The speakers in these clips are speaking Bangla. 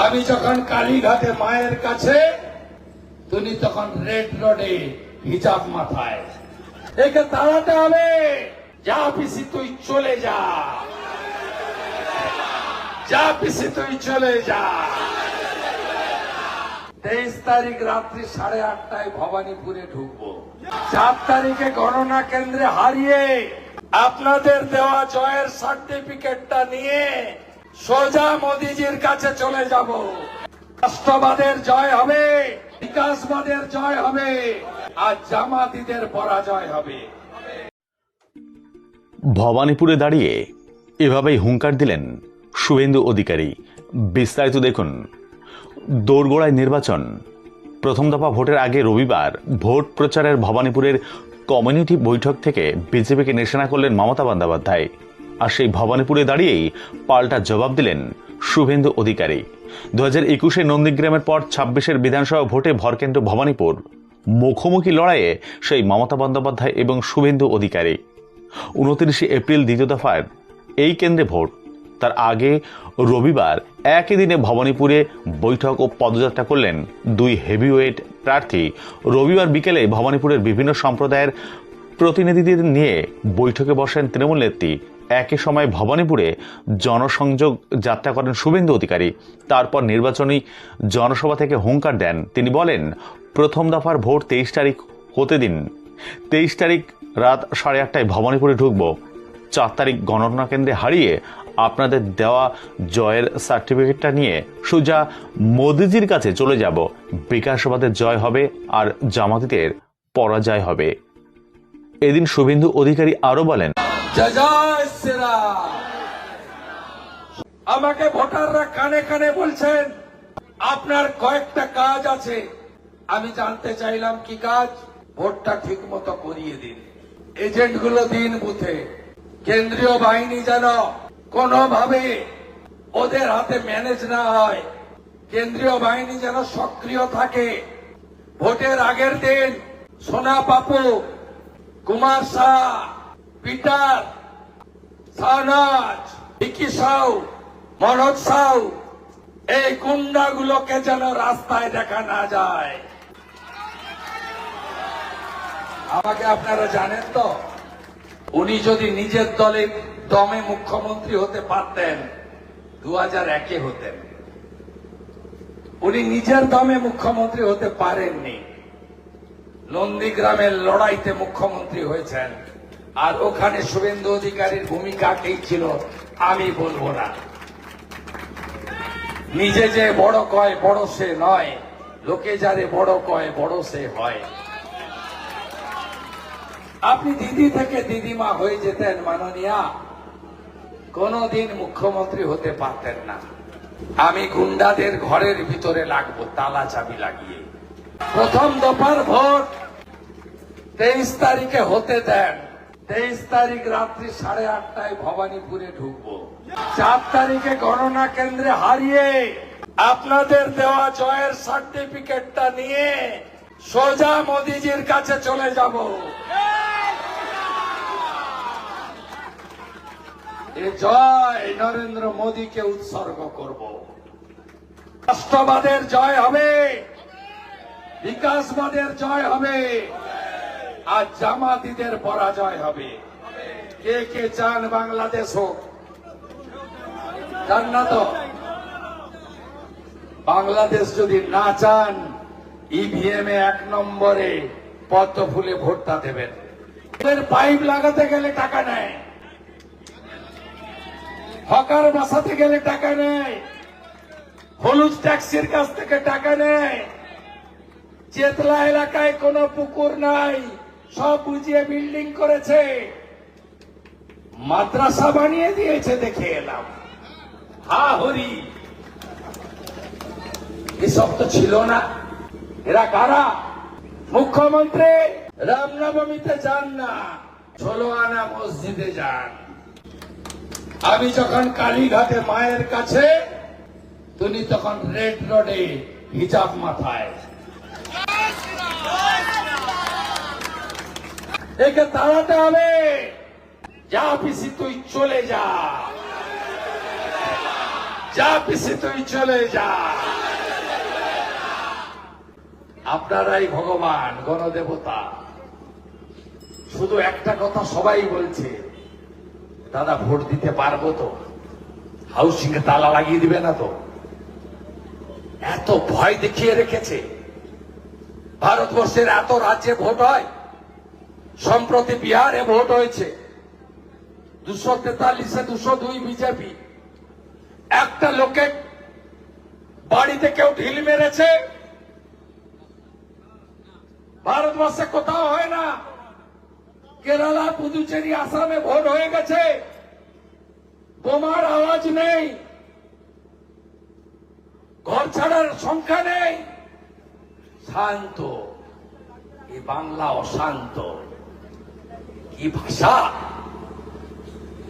আমি যখন কালীঘাটে মায়ের কাছে, তুমি তখন রেড রোডে হিজাব মাথায়। একে তাড়াতে হবে। যা পিসি তুই চলে যা, যা পিসি তুই চলে যা। 23 তারিখ রাত্রি 8:30টায় ভবানীপুরে ঢুকবো। 4 তারিখে গণনা কেন্দ্রে হারিয়ে আপনাদের দেওয়া জয়ের সার্টিফিকেটটা নিয়ে সোজা মোদিজির কাছে চলে যাব। রাষ্ট্রবাদের জয় হবে, বিকাশবাদের জয় হবে, আর জামাতিদের পরাজয় হবে। ভবানীপুরে দাঁড়িয়ে এভাবেই হুঙ্কার দিলেন শুভেন্দু অধিকারী। বিস্তারিত দেখুন। দোরগোড়ায় নির্বাচন। প্রথম দফা ভোটের আগে রবিবার ভোট প্রচারের ভবানীপুরের কমিউনিটি বৈঠক থেকে বিজেপিকে নিশানা করলেন মমতা বন্দ্যোপাধ্যায়। আর সেই ভবানীপুরে দাঁড়িয়েই পাল্টা জবাব দিলেন শুভেন্দু অধিকারী। 2021-এ নন্দীগ্রামের পর 26-এর বিধানসভা ভোটে ভরকেন্দ্র ভবানীপুর। মুখোমুখি লড়াইয়ে সেই মমতা বন্দ্যোপাধ্যায় এবং শুভেন্দু অধিকারী। 29 এপ্রিল দ্বিতীয় দফার এই কেন্দ্রে ভোট। তার আগে রবিবার একই দিনে ভবানীপুরে বৈঠক ও পদযাত্রা করলেন দুই হেভিওয়েট প্রার্থী। রবিবার বিকেলে ভবানীপুরের বিভিন্ন সম্প্রদায়ের প্রতিনিধিদের নিয়ে বৈঠকে বসেন তৃণমূল নেত্রী। একই সময় ভবানীপুরে জনসংযোগ যাত্রা করেন শুভেন্দু অধিকারী। তারপর নির্বাচনী জনসভা থেকে হুঙ্কার দেন। তিনি বলেন, প্রথম দফার ভোট 23 তারিখ হতে দিন। 23 তারিখ রাত 8:30টায় ভবানীপুরে ঢুকব। 4 তারিখ গণনা কেন্দ্রে হারিয়ে আপনাদের দেওয়া জয়ের সার্টিফিকেটটা নিয়ে সোজা মোদিজির কাছে চলে যাব। বিকাশবাদের জয় হবে আর জামাতিদের পরাজয় হবে। এদিন শুভেন্দু অধিকারী আরো বলেন, আমাকে ভোটাররা কানে কানে বলছেন আপনার কয়েকটা কাজ আছে। আমি জানতে চাইলাম কি কাজ? ভোটটা ঠিক মতো করিয়ে দিন, এজেন্ট গুলো দিন বুথে, কেন্দ্রীয় বাহিনী যেন কোনোভাবে ওদের হাতে ম্যানেজ না হয়, কেন্দ্রীয় বাহিনী যেন সক্রিয় থাকে। ভোটের আগের দিন সোনা পাপু, কুমার শাহ, পিটার, শাহনাজ, ভিকি সাউ, মনোজ সাউ, এই গুন্ডাগুলোকে যেন রাস্তায় দেখা না যায়। আমাকে আপনারা জানেন তো, উনি যদি নিজের দমে মুখ্যমন্ত্রী হতে পারতেন 2001-এ হতেন। উনি নিজের দমে মুখ্যমন্ত্রী হতে পারেননি। নন্দীগ্রামের লড়াইতে মুখ্যমন্ত্রী হয়েছেন। আর ওখানে শুভেন্দু অধিকারীর ভূমিকা কি ছিল আমি বলবো না। নিজে যে বড় কয় বড় সে নয়, লোকে যারে বড় কয় বড় সে হয়। আপনি দিদি থেকে দিদিমা হয়ে যেতেন মাননীয়া, কোনদিন মুখ্যমন্ত্রী হতে পারতেন না। আমি গুন্ডাদের ঘরের ভিতরে লাগবো তালা চাবি লাগিয়ে। প্রথম দফার ভোট 23 তারিখে হতে দেন। 23 তারিখ রাত্রি 8:30টায় ভবানীপুরে ঢুকবো। 4 তারিখে গণনা কেন্দ্রে হারিয়ে আপনাদের দেওয়া জয়ের সার্টিফিকেটটা নিয়ে সোজা মোদিজির কাছে চলে যাব। এ জয় নরেন্দ্র মোদীকে উৎসর্গ করব। রাষ্ট্রবাদের জয় হবে, বিকাশবাদের জয় হবে, আর জামাতিদের পরাজয় হবে। কে কে চান বাংলাদেশ হোক? চান না তো? বাংলাদেশ যদি না চান, ইভিএম এ 1 নম্বরে পদ্ম ফুলে ভোটটা দেবেন। পাইপ লাগাতে গেলে টাকা নেয়, হকার বাসাতে গেলে টাকা নেয়, হলুদ ট্যাক্সির কাছ থেকে টাকা নেয়। চেতলা এলাকায় কোনো পুকুর নাই, সব বুঝিয়ে বিল্ডিং করেছে, মাদ্রাসা বানিয়ে দিয়েছে। দেখে এলাম হা হরি, এসব তো ছিল না। এরা কারা? মুখ্যমন্ত্রী রামনবমীতে যান না, 16 আনা মসজিদে যান। আমি যখন কালীঘাটে মায়ের কাছে, তুমি তখন রেড রোডে হিজাব মাথায়। একে তাড়াতে হবে। যা পিসি তুই চলে যা, যা পিসি তুই চলে যা। আপনারাই ভগবান, গণদেবতা। শুধু একটা কথা সবাই বলছে, দাদা ভোট দিতে পারবো তো? হাউসিং এ তালা লাগিয়ে দিবে না তো? এত ভয় দেখিয়ে রেখেছে। ভারতবর্ষের এত রাজ্যে ভোট হয়, সম্প্রতি বিহারে ভোট হয়েছে 243-এ 202 বিজেপি। একটা লোকে বাড়িতে কেউ ঢিল মেরেছে? ভারতবর্ষে কোথাও হয় না। কেরালা, পুদুচেরি, আসামে ভোট হয়ে গেছে, বোমার আওয়াজ নেই, ঘর ছাড়ার সংখ্যা নেই, শান্ত। এই বাংলা অশান্ত। কি ভাষা!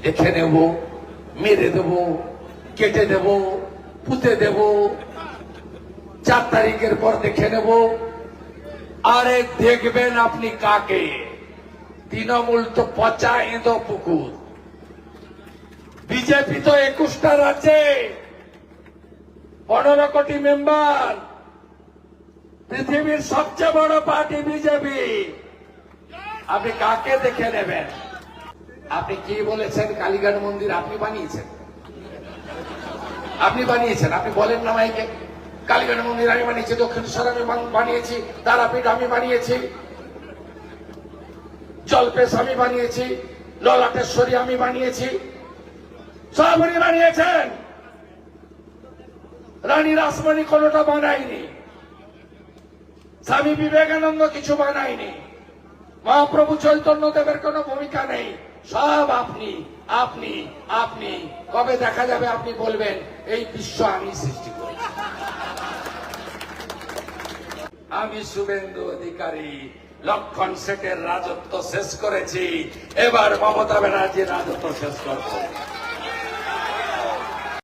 দেখে নেব, মেরে দেব, কেটে দেব, পুঁতে দেব, 4 তারিখের পর দেখে নেব। আরে দেখবেন আপনি কাকে? তৃণমূল তো পচা এঁদো পুকুর। বিজেপি তো 21টা রাজ্যে 15 কোটি মেম্বার। পৃথিবীর সবচেয়ে বড় পার্টি বিজেপি। আপনি কাকে দেখে নেবেন? আপনি কি বলেছেন? কালীঘাট মন্দির আপনি বানিয়েছেন? আপনি বানিয়েছেন? আপনি বলেন না মাইকে, কালীঘাট মন্দির আমি বানিয়েছি, দক্ষিণেশ্বর আমি বানিয়েছি, তারাপীঠ আমি বানিয়েছি, জলপেশ আমি বানিয়েছি, ললাটেশ্বরী আমি বানিয়েছি। সব উনি বানিয়েছেন। রানী রাসমণি কোনোটা বানায়নি, স্বামী বিবেকানন্দ কিছু বানায়নি, মহাপ্রভু চৈতন্য দেবের কোনো ভূমিকা নেই। সব আপনি আপনি আপনি। কবে দেখা যাবে আপনি বলবেন এই বিশ্ব আমি সৃষ্টি করেছি? আমি শুভেন্দু অধিকারী লক্ষণ শেঠের রাজত্ব শেষ করেছি, এবার মমতা ব্যানার্জির রাজত্ব শেষ করব।